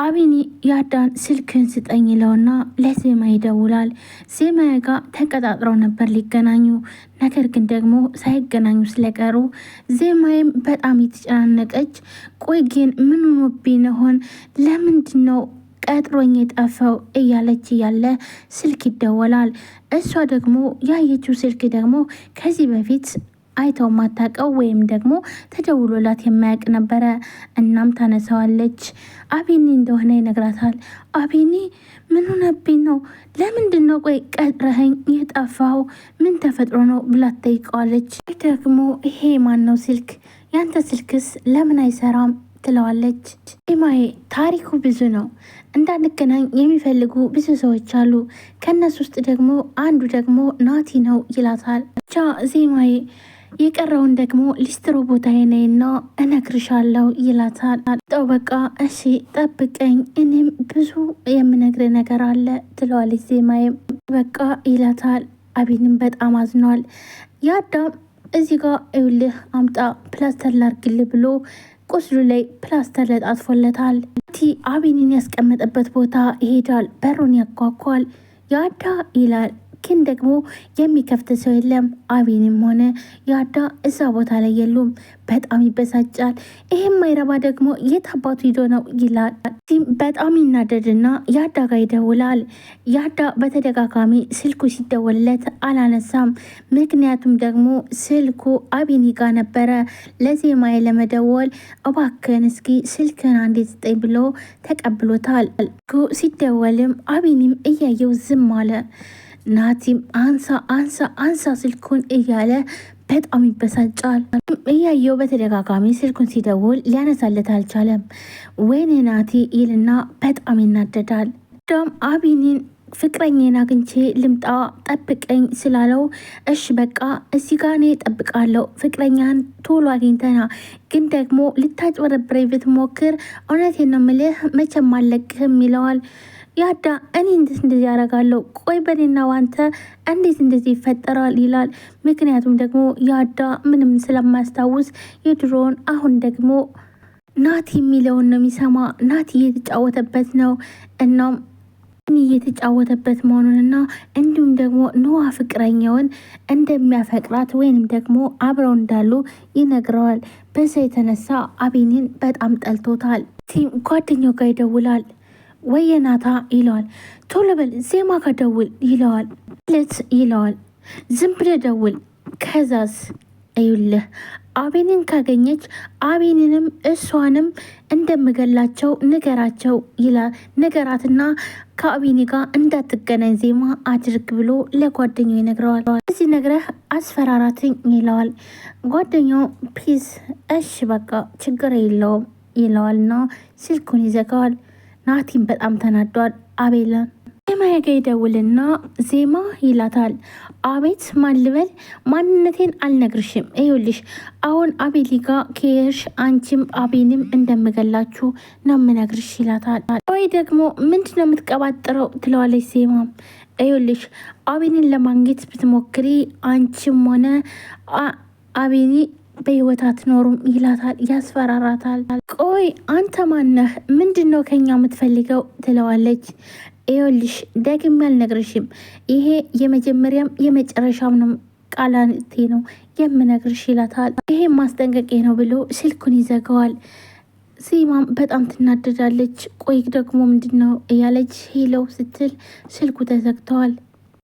አቢኒ ያዳን ስልክን ስጠኝ ይለውና ለዜማ ይደውላል። ዜማ ጋር ተቀጣጥረው ነበር ሊገናኙ። ነገር ግን ደግሞ ሳይገናኙ ስለቀሩ ዜማዬም በጣም የተጨናነቀች፣ ቆይ ግን ምን ሆኖብኝ ይሆን? ለምንድን ነው ቀጥሮኝ የጠፋው? እያለች እያለ ስልክ ይደወላል። እሷ ደግሞ ያየችው ስልክ ደግሞ ከዚህ በፊት አይተው ማታቀው ወይም ደግሞ ተደውሎላት የማያውቅ ነበረ። እናም ታነሳዋለች። አቢኒ እንደሆነ ይነግራታል። አቢኒ ምን ሆነብኝ ነው? ለምንድን ነው ቆይ ቀጥረኸኝ የጠፋው? ምን ተፈጥሮ ነው ብላ ትጠይቀዋለች። ደግሞ ይሄ ማን ነው ስልክ? ያንተ ስልክስ ለምን አይሰራም? ትለዋለች። ዜማዬ ታሪኩ ብዙ ነው፣ እንዳንገናኝ የሚፈልጉ ብዙ ሰዎች አሉ። ከነሱ ውስጥ ደግሞ አንዱ ደግሞ ናቲ ነው ይላታል። ብቻ ዜማዬ የቀረውን ደግሞ ሊስትሮ ቦታ ነይና እነግርሻለሁ ይላታል። ጠው በቃ እሺ ጠብቀኝ፣ እኔም ብዙ የምነግር ነገር አለ ትለዋለች። ዜማዬም በቃ ይላታል። አቢንም በጣም አዝኗል። ያዳም እዚህ ጋር እውልህ አምጣ ፕላስተር ላርግል ብሎ ቁስሉ ላይ ፕላስተር ለጣጥፎለታል። አቢኒን ያስቀመጠበት ቦታ ይሄዳል። በሩን ያጓጓል። ያዳ ይላል ግን ደግሞ የሚከፍት ሰው የለም። አቢኒም ሆነ ያዳ እዛ ቦታ ላይ የሉም። በጣም ይበሳጫል። ይሄም ማይረባ ደግሞ የት አባቱ ሂዶ ነው ይላል። በጣም ይናደድና ያዳ ጋር ይደውላል። ያዳ በተደጋጋሚ ስልኩ ሲደወልለት አላነሳም። ምክንያቱም ደግሞ ስልኩ አቢኒ ጋር ነበረ። ለዜማዬ ለመደወል እባክህን እስኪ ስልክህን አንዴ ስጠኝ ብሎ ተቀብሎታል። ሲደወልም አቢኒም እያየው ዝም አለ። ናቲም አንሳ አንሳ አንሳ ስልኩን እያለ በጣም ይበሳጫል። እያየው በተደጋጋሚ ስልኩን ሲደውል ሊያነሳለት አልቻለም። ወይኔ ናቲ ይልና በጣም ይናደዳል። ዳም አቢኒን ፍቅረኛን አግኝቼ ልምጣ ጠብቀኝ ስላለው እሺ በቃ እዚህ ጋ እኔ ጠብቃለሁ፣ ፍቅረኛን ቶሎ አግኝተና ግን ደግሞ ልታጭበረብረኝ ብትሞክር እውነቴን ነው የምልህ መቼም አልለቅህም ይለዋል። ያዳ እኔ እንዴት እንደዚህ ያደርጋለሁ? ቆይ በኔና ዋንተ እንዴት እንደዚህ ይፈጠራል? ይላል። ምክንያቱም ደግሞ ያዳ ምንም ስለማያስታውስ የድሮውን አሁን ደግሞ ናቲ የሚለውን ነው የሚሰማ። ናቲ እየተጫወተበት ነው። እናም እየተጫወተበት መሆኑንና እንዲሁም ደግሞ ነዋ ፍቅረኛውን እንደሚያፈቅራት ወይንም ደግሞ አብረው እንዳሉ ይነግረዋል። በዛ የተነሳ አቢኒን በጣም ጠልቶታል። ጓደኛው ጋር ይደውላል። ወየናታ ይለዋል። ቶሎ በል ዜማ ጋር ደውል ይለዋል። ለት ይለዋል። ዝም ብለህ ደውል። ከዛስ እዩልህ አቢኒን ካገኘች አቢኒንም እሷንም እንደምገላቸው ንገራቸው ይላል። ንገራትና ከአቢኒ ጋር እንዳትገናኝ ዜማ አድርግ ብሎ ለጓደኛው ይነግረዋል። እዚህ ነግረህ አስፈራራትኝ ይለዋል። ጓደኛው ፒስ እሺ በቃ ችግር የለውም ይለዋልና ስልኩን ይዘጋዋል። ናቲም በጣም ተናዷል። አቤልን ዜማ ጋ ይደውልና ዜማ ይላታል። አቤት ማን ልበል? ማንነቴን አልነግርሽም። ይኸውልሽ አሁን አቤሊ ጋ ከሄድሽ አንቺም አቤንም እንደምገላችሁ ነው የምነግርሽ ይላታል። ወይ ደግሞ ምንድን ነው የምትቀባጥረው? ትለዋለች ዜማም ይኸውልሽ አቤንን ለማግኘት ብትሞክሪ አንቺም ሆነ አቤኒ በህይወት አትኖሩም ይላታል። ያስፈራራታል። ቆይ አንተ ማነህ? ምንድን ነው ከኛ የምትፈልገው? ትለዋለች። ይኸውልሽ ደግሜ አልነግርሽም፣ ይሄ የመጀመሪያም የመጨረሻም ነው ቃላቴ ነው የምነግርሽ ይላታል። ይሄ ማስጠንቀቂያ ነው ብሎ ስልኩን ይዘጋዋል። ዜማም በጣም ትናደዳለች። ቆይ ደግሞ ምንድን ነው እያለች ሄለው ስትል ስልኩ ተዘግተዋል።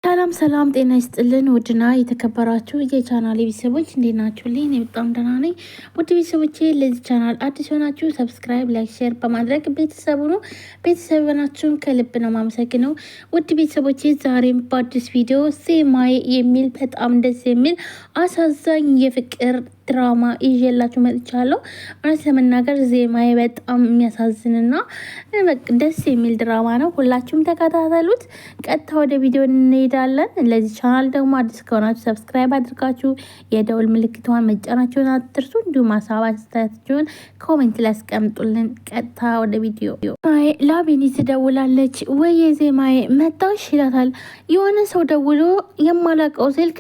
ሰላም ሰላም፣ ጤና ይስጥልን ውድና የተከበራችሁ የቻናል ቤተሰቦች እንዴት ናችሁልኝ? እኔ በጣም ደህና ነኝ። ውድ ቤተሰቦቼ ለዚህ ቻናል አዲስ ሆናችሁ ሰብስክራይብ፣ ላይክ፣ ሼር በማድረግ ቤተሰቡ ነው ቤተሰብናችሁን ከልብ ነው ማመሰግነው። ውድ ቤተሰቦቼ ዛሬም በአዲስ ቪዲዮ ዜማዬ የሚል በጣም ደስ የሚል አሳዛኝ የፍቅር ድራማ ይዤላችሁ መጥቻለሁ። እውነት ለመናገር ዜማዬ በጣም የሚያሳዝንና ደስ የሚል ድራማ ነው። ሁላችሁም ተከታተሉት። ቀጥታ ወደ ቪዲዮ እንሄዳለን። ለዚህ ቻናል ደግሞ አዲስ ከሆናችሁ ሰብስክራይብ አድርጋችሁ የደውል ምልክቷን መጫናችሁን አትርሱ። እንዲሁም ሀሳብ አስተያየታችሁን ኮሜንት ላይ አስቀምጡልን። ቀጥታ ወደ ቪዲዮ። ለአቢኒ ትደውላለች። ወይ ዜማዬ መጣሽ ይላታል። የሆነ ሰው ደውሎ የማላውቀው ስልክ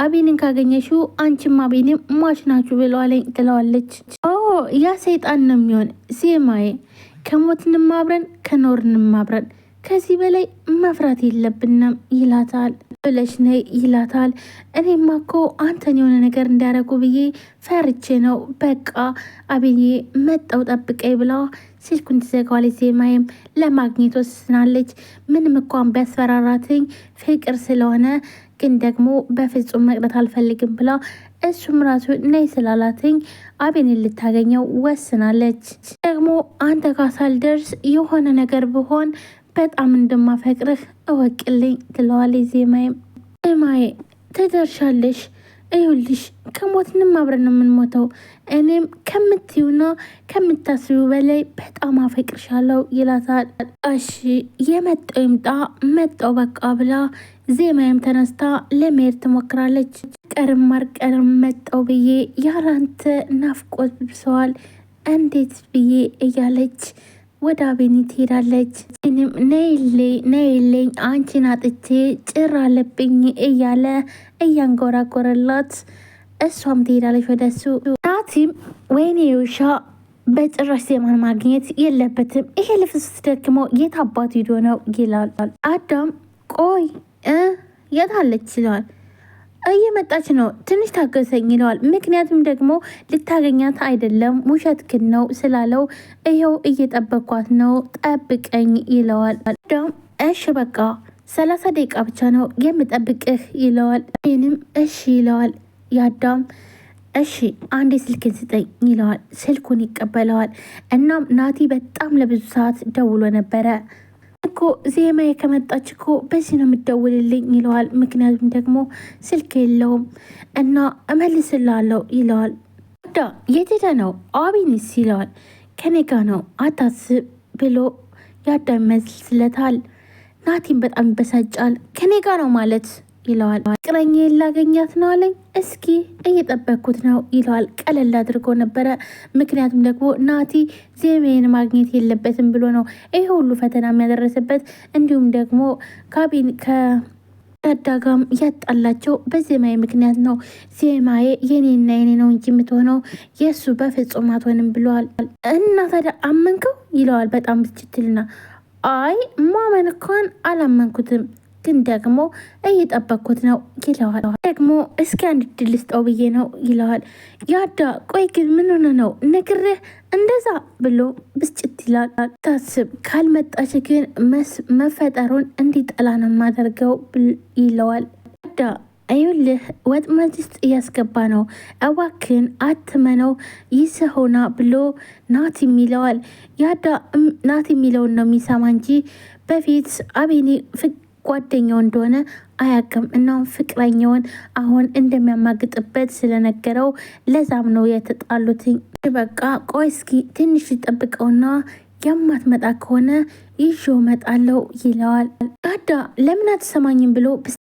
አቢኒን ካገኘሽው አንቺም አቢኒም ሟች ናችሁ ብለዋለኝ ትለዋለች። ያ ሰይጣን ነው የሚሆን ዜማዬ ከሞትንም አብረን ከኖርንም አብረን ከዚህ በላይ መፍራት የለብንም ይላታል። ብለሽ ነይ ይላታል። እኔማ እኮ አንተን የሆነ ነገር እንዳረጉ ብዬ ፈርቼ ነው። በቃ አቤኔ መጣው ጠብቀኝ ብላ ስልኩን ትዘጋዋለች። ዜማዬም ለማግኘት ወስናለች። ምንም እንኳን ቢያስፈራራትኝ ፍቅር ስለሆነ ግን ደግሞ በፍጹም መቅረት አልፈልግም ብላ እሱም ራሱ ነይ ስላላትኝ አቤኔን ልታገኘው ወስናለች። ደግሞ አንተ ጋር ሳልደርስ የሆነ ነገር ብሆን በጣም እንደማፈቅርህ እወቅልኝ ትለዋለች። ዜማዬ ትደርሻለሽ፣ እዩልሽ ከሞትንም አብረን ነው የምንሞተው። እኔም ከምትዩና ከምታስቢው በላይ በጣም አፈቅርሻለሁ ይላታል። እሺ የመጣው ይምጣ መጣው በቃ ብላ ዜማዬም ተነስታ ለመሄድ ትሞክራለች። ቀርም አርቀርም መጣው ብዬ ያላንተ ናፍቆት ብሰዋል እንዴት ብዬ እያለች ወደ አቤኔ ትሄዳለች። ነይልኝ አንቺን አጥቼ ጭር አለብኝ እያለ እያንጎራጎረላት እሷም ትሄዳለች ወደ እሱ። ናቲም ወይኔ ውሻ በጭራሽ ዜማን ማግኘት የለበትም ይሄ ልፍስፍስ ደግሞ የት አባቱ ሂዶ ነው ይላል። አዳም ቆይ የታለች ይለዋል። እየመጣች ነው ትንሽ ታገሰኝ ይለዋል። ምክንያቱም ደግሞ ልታገኛት አይደለም ውሸትክን ነው ስላለው ይኸው እየጠበኳት ነው ጠብቀኝ ይለዋል። አዳም እሺ በቃ 30 ደቂቃ ብቻ ነው የምጠብቅህ ይለዋል። ይህንም እሺ ይለዋል። ያዳም እሺ አንዴ ስልክን ስጠኝ ይለዋል። ስልኩን ይቀበለዋል። እናም ናቲ በጣም ለብዙ ሰዓት ደውሎ ነበረ እኮ ዜማዬ ከመጣች እኮ በዚህ ነው የምደውልልኝ ይለዋል። ምክንያቱም ደግሞ ስልክ የለውም እና እመልስላለሁ ይለዋል። ዳ የት ሄደ ነው አቤኔስ ይለዋል። ከኔ ጋ ነው አታስብ ብሎ ያዳም ይመልስለታል። ናቲም በጣም ይበሳጫል። ከኔ ጋ ነው ማለት ይለዋል። ፍቅረኛ ላገኛት ነው አለኝ እስኪ እየጠበኩት ነው ይለዋል። ቀለል አድርጎ ነበረ። ምክንያቱም ደግሞ ናቲ ዜማዬን ማግኘት የለበትም ብሎ ነው ይሄ ሁሉ ፈተና የሚያደረስበት። እንዲሁም ደግሞ ከዳጋም ያጣላቸው በዜማዬ ምክንያት ነው። ዜማዬ የኔና የኔ ነው እንጂ የምትሆነው የእሱ በፍጹም አትሆንም ብለዋል። እና ታዲያ አመንከው ይለዋል። በጣም ብስጭትልና አይ ማመን እንኳን አላመንኩትም ግን ደግሞ እየጠበኩት ነው ይለዋል። ደግሞ እስኪ አንድ ድል ስጠው ብዬ ነው ይለዋል። ያዳ ቆይ ግን ምን ሆነ ነው ነግሬህ እንደዛ ብሎ ብስጭት ይላል። ታስብ ካልመጣች ግን መፈጠሩን እንዲጠላ ነው የማደርገው ይለዋል። ያዳ አይውልህ ወጥመድ ውስጥ እያስገባ ነው እባክህን አትመነው ይስሆና ብሎ ናቲ ይለዋል። ያዳ ናቲ የሚለውን ነው የሚሰማ እንጂ በፊት አቤኔ ጓደኛው እንደሆነ አያውቅም። እናም ፍቅረኛውን አሁን እንደሚያማግጥበት ስለነገረው ለዛም ነው የተጣሉትኝ። በቃ ቆይ እስኪ ትንሽ ሊጠብቀውና የማትመጣ ከሆነ ይዤው እመጣለሁ ይለዋል። ዳዳ ለምን አትሰማኝም ብሎ